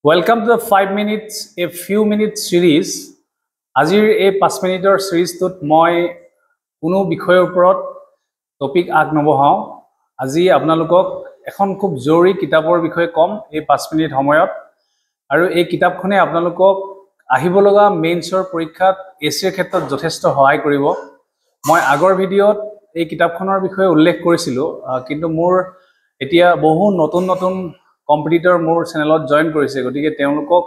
Welcome to the 5 minutes, a few minutes series. Azir a 5 minute series tut moi কোনো বিষয়ৰ ওপৰত topic আগ নবহাও আজি আপোনালোকক এখন খুব জৰুৰী কিতাপৰ বিষয়ে কম এই 5 মিনিট সময়ত আৰু এই কিতাপখনে আপোনালোকক আহিব লগা মেইনছৰ পৰীক্ষাত এছএৰ ক্ষেত্ৰত যথেষ্ট সহায় কৰিব মই আগৰ ভিডিঅত এই কিতাপখনৰ বিষয়ে উল্লেখ কৰিছিলো কিন্তু মোৰ এতিয়া বহু নতুন কম্পিটিটৰ মোৰ চেনেলত জয়েন কৰিছে গতিকে তেওঁলোকক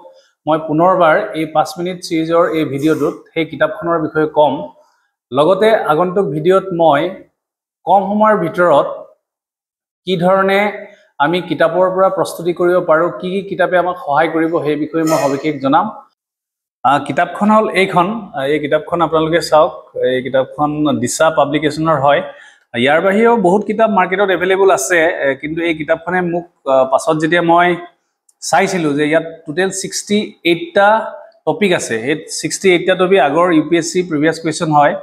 মই পুনৰবাৰ এই 5 মিনিট সিৰিজৰ এই ভিডিঅটোত সেই কিতাপখনৰ বিষয়ে কম লগতে আগন্তুক ভিডিঅত মই কম সময়ৰ ভিতৰত কি ধৰণে আমি কিতাপৰ পৰা প্ৰস্তুতি কৰিব পাৰো কি কিতাপে আমাক সহায় কৰিব সেই বিষয়ে মই সবিশেষ জনাম কিতাপখন হল এইখন এই কিতাপখন আপোনালোকে চাওক এই কিতাপখন দিশা পাবলিকেশনৰ হয় ইয়াৰ বাহিৰেও বহুত কিতাপ মাৰ্কেটত এভেইলেবল আছে কিন্তু এই কিতাপখনে মোক পাছত যেতিয়া মই চাইছিলো যে ইয়াত টোটাল 68 টা টপিক আছে এই 68 টা টপিক আগৰ ইউপিএসসি প্ৰিভিয়াস কোৱেশ্চন হয়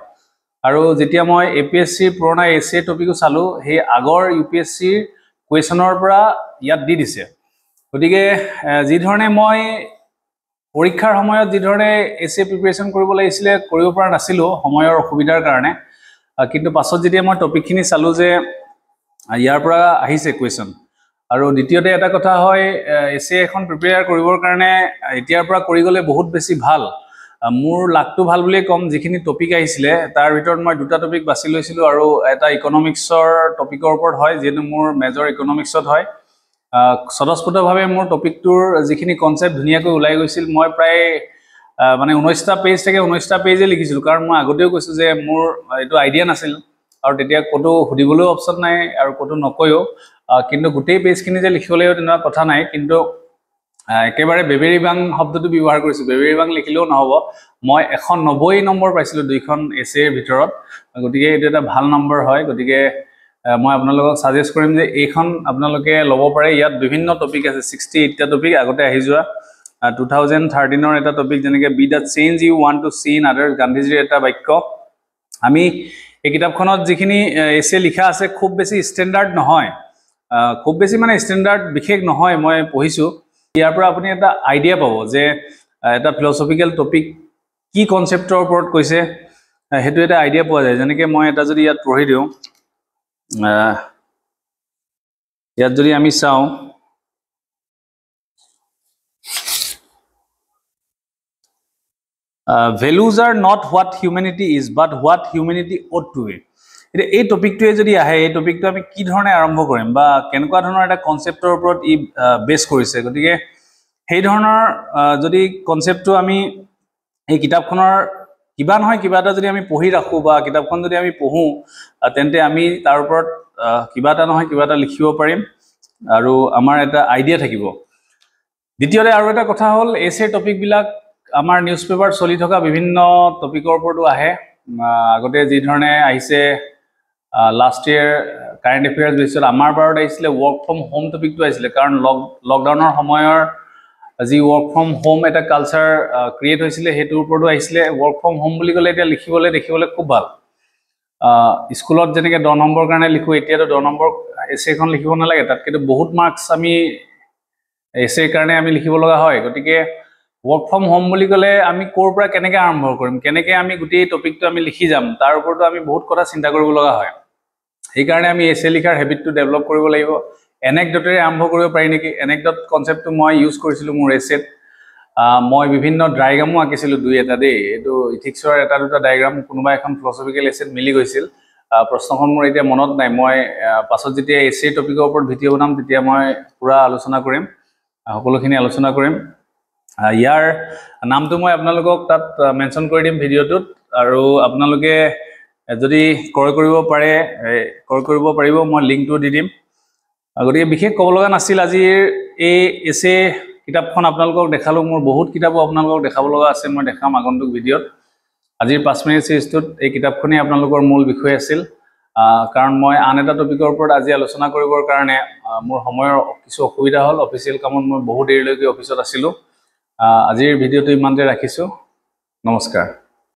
আৰু যেতিয়া মই এপিএসসি পুৰণা এসএ টপিকো চালো হে আগৰ ইউপিএসসি কোৱেশ্চনৰ পৰা ইয়াত দি দিছে গতিকে যি ধৰণে মই পৰীক্ষাৰ সময়ত যি ধৰণে এসএ প্ৰিপাৰেচন কৰিব লাগিছিলে কৰিব পৰা নাছিলো সময়ৰ অসুবিধাৰ কাৰণে কিন্তু পাছত যেতিয়া মই টপিকখিনি চালো যে ইয়াৰ পৰা আহিছে কোৱেশ্চন আৰু দ্বিতীয়তে এটা কথা হয় এসএ এখন প্ৰিপেয়াৰ কৰিবৰ কাৰণে এতিয়াৰ পৰা কৰি গলে বহুত বেছি ভাল মোৰ লাকটো ভাল বুলি কম যিখিনি টপিক আহিছিলে তাৰ ভিতৰত মই দুটা টপিক বাছি লৈছিলো আৰু এটা ইকনমিক্সৰ টপিকৰ ওপৰত হয় যেনে মোৰ মেজৰ ইকনমিক্সত হয় সদস্পতভাৱে মোৰ টপিকটোৰ যিখিনি কনসেপ্ট ধুনিয়াকৈ ওলাই গৈছিল মই প্ৰায় মানে 19 টা পেজ থেকে 19 টা পেজে লিখিছিলো কাৰণ মই আগতেও কৈছো যে মোৰ এটো আইডিয়া নাছিল আৰু তেতিয়া কতো হুদিবলৈ অপচন নাই আৰু কতো নকয়ও কিন্তু গোটেই পেজখিনি যে লিখিবলৈও তেনা কথা নাই কিন্তু একেবাৰে বেবেৰিবাং শব্দটো ব্যৱহাৰ কৰিছো বেবেৰিবাং লিখিলেও নহব মই 190 নম্বৰ পাইছিলো দুইখন এসএৰ ভিতৰত গতিকে এটা এটা ভাল নম্বৰ হয় গতিকে মই আপোনালোকক সাজেষ্ট কৰিম যে এইখন আপোনালোকে লব পাৰে ইয়াত বিভিন্ন টপিক আছে 68 টা টপিক আগতে আহি যোৱা 2013 ৰ এটা টপিক যেনেকে be the change you want to see in others গান্ধীজিৰ এটা বাক্য আমি এই কিতাপখনত যিখিনি এসএ লিখা আছে খুব বেছি ষ্টেণ্ডাৰ্ড নহয় খুব বেছি মানে ষ্টেণ্ডাৰ্ড বিশেষ নহয় মই পঢ়িছো ইয়াৰ পৰা আপুনি এটা আইডিয়া পাব যে এটা ফিলসফিক্যাল টপিক কি কনসেপ্টৰ ওপৰত কৈছে হেতু এটা আইডিয়া পোৱা যায় যেনেকে মই এটা যদি ইয়াত পঢ়ি দিও ইয়াত যদি আমি চাও values are not what humanity is but what humanity ought to be এই টপিকটোৱে যদি আহে এই টপিকটো আমি কি ধৰণে আৰম্ভ কৰিম বা কেনেকুৱা ধৰণৰ এটা কনসেপ্টৰ ওপৰত ই বেস কৰিছে গতিকে সেই ধৰণৰ যদি কনসেপ্টটো আমি এই কিতাপখনৰ কিবা নহয় কিবা এটা যদি আমি পঢ়ি ৰাখো বা কিতাপখন যদি আমি পঢ়ো তেন্তে আমি তাৰ ওপৰত কিবা এটা নহয় কিবা এটা লিখিব পাৰিম আৰু আমাৰ এটা আইডিয়া থাকিব দ্বিতীয়তে আৰু এটা কথা হল এসএ টপিক বিলাক আমাৰ নিউজ পেপাৰ চলি থকা বিভিন্ন টপিকৰ ওপৰতো আহে আগতে যি ধৰণে আহিছে লাষ্ট ইয়াৰ কাৰেন্ট এফেয়াৰ্স বেছত আমাৰ বাৰত আহিছিল ওয়াৰ্ক ফ্ৰম হোম টপিকটো আহিছিল কাৰণ লকডাউনৰ সময়ৰ যি ওয়াৰ্ক ফ্ৰম হোম এটা কালচাৰ ক্ৰিয়েট হৈছিল হেতুৰ ওপৰতো আহিছিল ওয়ার্ক ফ্রম হোম বুলি কলে এটা লিখিবলৈ দেখিবলৈ খুব ভাল স্কুলত যেনেকে 10 নম্বৰ কাৰণে লিখো এতিয়াতো 10 নম্বৰ এসএখন লিখিব নালাগে তাত কিন্তু বহুত মাৰ্কস আমি এসএৰ কাৰণে আমি লিখিব লগা হয় গতিকে ওয়াৰ্ক ফ্ৰম হোম বুলি কলে আমি কোৰ পৰা কেনেকৈ আৰম্ভ কৰিম কেনেকৈ আমি গোটেই টপিকটো আমি লিখি যাম তাৰ ওপৰতো আমি বহুত কথা চিন্তা কৰিব লগা হয় এই কাৰণে আমি এসএ লিখাৰ হেবিটটো ডেভেলপ কৰিব লাগিব এনেকডটৰে আৰম্ভ কৰিব পাৰি নেকি এনেকডট কনসেপ্টটো মই ইউজ কৰিছিলো মোৰ এসএত মই বিভিন্ন ডায়াগ্ৰামো আঁকিছিলো দুই এটা দেই এটো ইথিক্সৰ এটা দুটা ডায়াগ্ৰাম কোনোবা এখন ফিলসফিক্যাল এসএত মিলি গৈছিল প্ৰশ্নখন মোৰ এতিয়া মনত নাই মই পাছত যেতিয়া এসএ টপিকৰ ওপৰত ভিডিঅ বনাম তেতিয়া মই পুৰা আলোচনা কৰিম সকলোখিনি আলোচনা কৰিম ইয়াৰ নামটো মই আপোনালোকক তাত মেনশন কৰি দিম ভিডিঅটোত আৰু আপোনালোকে যদি ক্ৰয় কৰিব পাৰিব মই লিংকটো দি দিম গতিকে বিশেষ ক'ব লগা নাছিল আজি এই এসএ কিতাপখন আপোনালোকক দেখালো মোৰ বহুত কিতাপো আপোনালোকক দেখাব লগা আছে মই দেখাম আগন্তুক ভিডিঅত আজিৰ 5 মিনিট সিৰিজটোত এই কিতাপখনে আপোনালোকৰ মূল বিষয় আছিল কাৰণ মই আন এটা টপিকৰ ওপৰত আজি আলোচনা কৰিবৰ কাৰণে মোৰ সময়ৰ কিছু অসুবিধা হ'ল অফিচিয়েল কামত মই বহুত দেৰিলৈকে অফিচত আছিলো আজিৰ ভিডিঅটো ইমানতে ৰাখিছো নমস্কাৰ